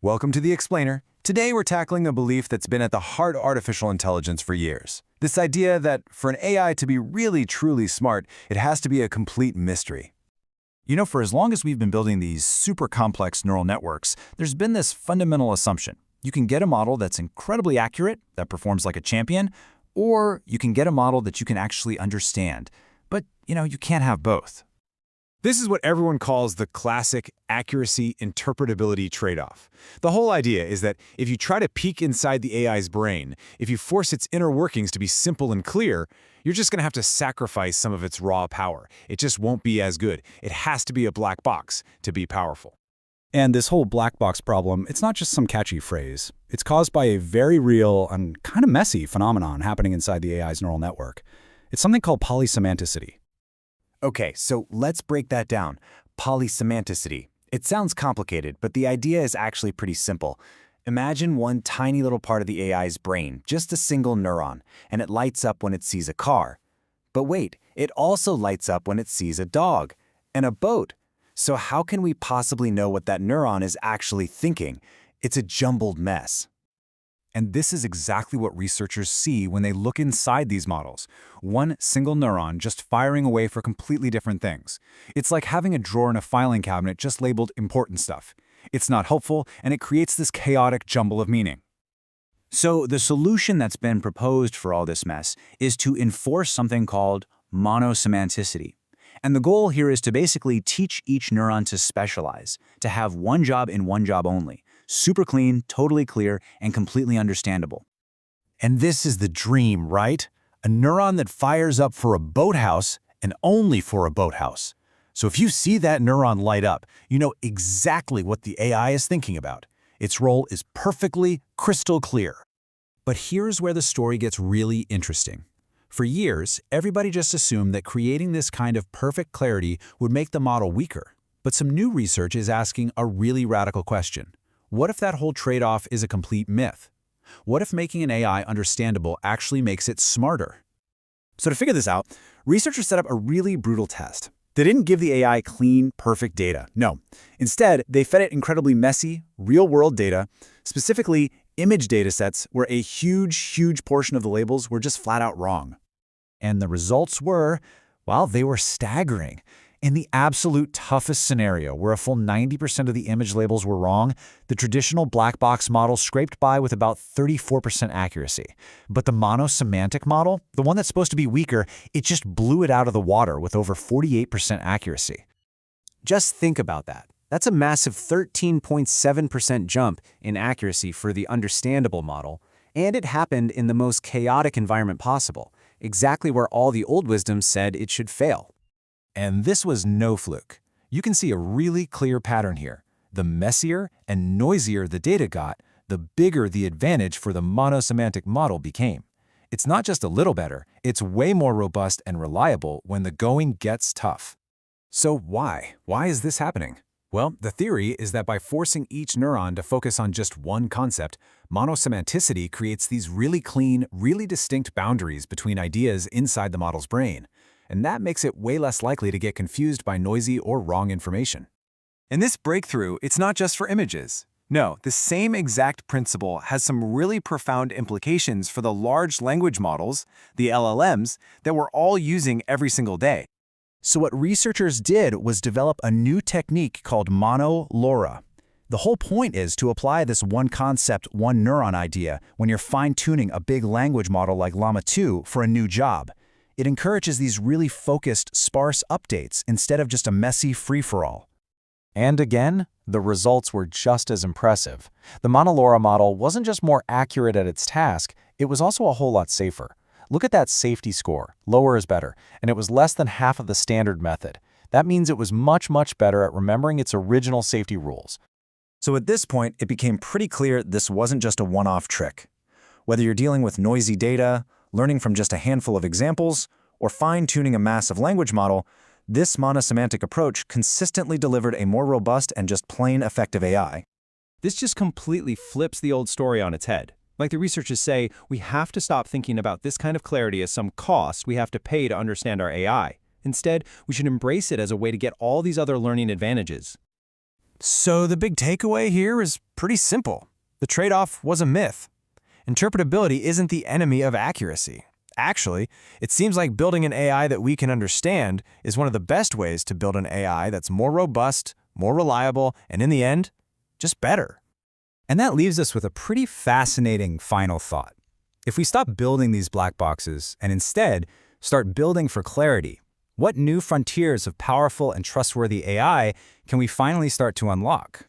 Welcome to The Explainer. Today we're tackling a belief that's been at the heart of artificial intelligence for years. This idea that for an AI to be really truly smart, it has to be a complete mystery. You know, for as long as we've been building these super complex neural networks, there's been this fundamental assumption. You can get a model that's incredibly accurate, that performs like a champion, or you can get a model that you can actually understand. But, you can't have both. This is what everyone calls the classic accuracy-interpretability tradeoff. The whole idea is that if you try to peek inside the AI's brain, if you force its inner workings to be simple and clear, you're just going to have to sacrifice some of its raw power. It just won't be as good. It has to be a black box to be powerful. And this whole black box problem, it's not just some catchy phrase. It's caused by a very real and kind of messy phenomenon happening inside the AI's neural network. It's something called polysemanticity. Okay, so let's break that down. Polysemanticity. It sounds complicated, but the idea is actually pretty simple. Imagine one tiny little part of the AI's brain, just a single neuron, and it lights up when it sees a car. But wait, it also lights up when it sees a dog and a boat. So how can we possibly know what that neuron is actually thinking? It's a jumbled mess. And this is exactly what researchers see when they look inside these models. One single neuron just firing away for completely different things. It's like having a drawer in a filing cabinet just labeled important stuff. It's not helpful, and it creates this chaotic jumble of meaning. So the solution that's been proposed for all this mess is to enforce something called monosemanticity. And the goal here is to basically teach each neuron to specialize, to have one job and one job only. Super clean, totally clear, and completely understandable. And this is the dream, right? A neuron that fires up for a boathouse and only for a boathouse. So if you see that neuron light up, you know exactly what the AI is thinking about. Its role is perfectly crystal clear. But here's where the story gets really interesting. For years, everybody just assumed that creating this kind of perfect clarity would make the model weaker. But some new research is asking a really radical question. What if that whole trade-off is a complete myth? What if making an AI understandable actually makes it smarter? So to figure this out, researchers set up a really brutal test. They didn't give the AI clean, perfect data. No. Instead, they fed it incredibly messy, real-world data, specifically image datasets where a huge portion of the labels were just flat out wrong. And the results were, well, they were staggering. In the absolute toughest scenario, where a full 90% of the image labels were wrong, the traditional black box model scraped by with about 34% accuracy. But the monosemantic model, the one that's supposed to be weaker, it just blew it out of the water with over 48% accuracy. Just think about that. That's a massive 13.7% jump in accuracy for the understandable model, and it happened in the most chaotic environment possible, exactly where all the old wisdom said it should fail. And this was no fluke. You can see a really clear pattern here. The messier and noisier the data got, the bigger the advantage for the monosemantic model became. It's not just a little better, it's way more robust and reliable when the going gets tough. So why? Why is this happening? Well, the theory is that by forcing each neuron to focus on just one concept, monosemanticity creates these really clean, really distinct boundaries between ideas inside the model's brain. And that makes it way less likely to get confused by noisy or wrong information. And this breakthrough, it's not just for images. No, the same exact principle has some really profound implications for the large language models, the LLMs, that we're all using every single day. So what researchers did was develop a new technique called mono-LoRa. The whole point is to apply this one concept, one neuron idea when you're fine-tuning a big language model like Llama 2 for a new job. It encourages these really focused, sparse updates instead of just a messy free-for-all. And again, the results were just as impressive. The mono-LoRa model wasn't just more accurate at its task, it was also a whole lot safer. Look at that safety score. Lower is better, and it was less than half of the standard method. That means it was much better at remembering its original safety rules. So at this point, it became pretty clear this wasn't just a one-off trick. Whether you're dealing with noisy data, learning from just a handful of examples, or fine-tuning a massive language model, this monosemantic approach consistently delivered a more robust and just plain effective AI. This just completely flips the old story on its head. Like the researchers say, we have to stop thinking about this kind of clarity as some cost we have to pay to understand our AI. Instead, we should embrace it as a way to get all these other learning advantages. So the big takeaway here is pretty simple. The trade-off was a myth. Interpretability isn't the enemy of accuracy. Actually, it seems like building an AI that we can understand is one of the best ways to build an AI that's more robust, more reliable, and in the end, just better. And that leaves us with a pretty fascinating final thought. If we stop building these black boxes and instead start building for clarity, what new frontiers of powerful and trustworthy AI can we finally start to unlock?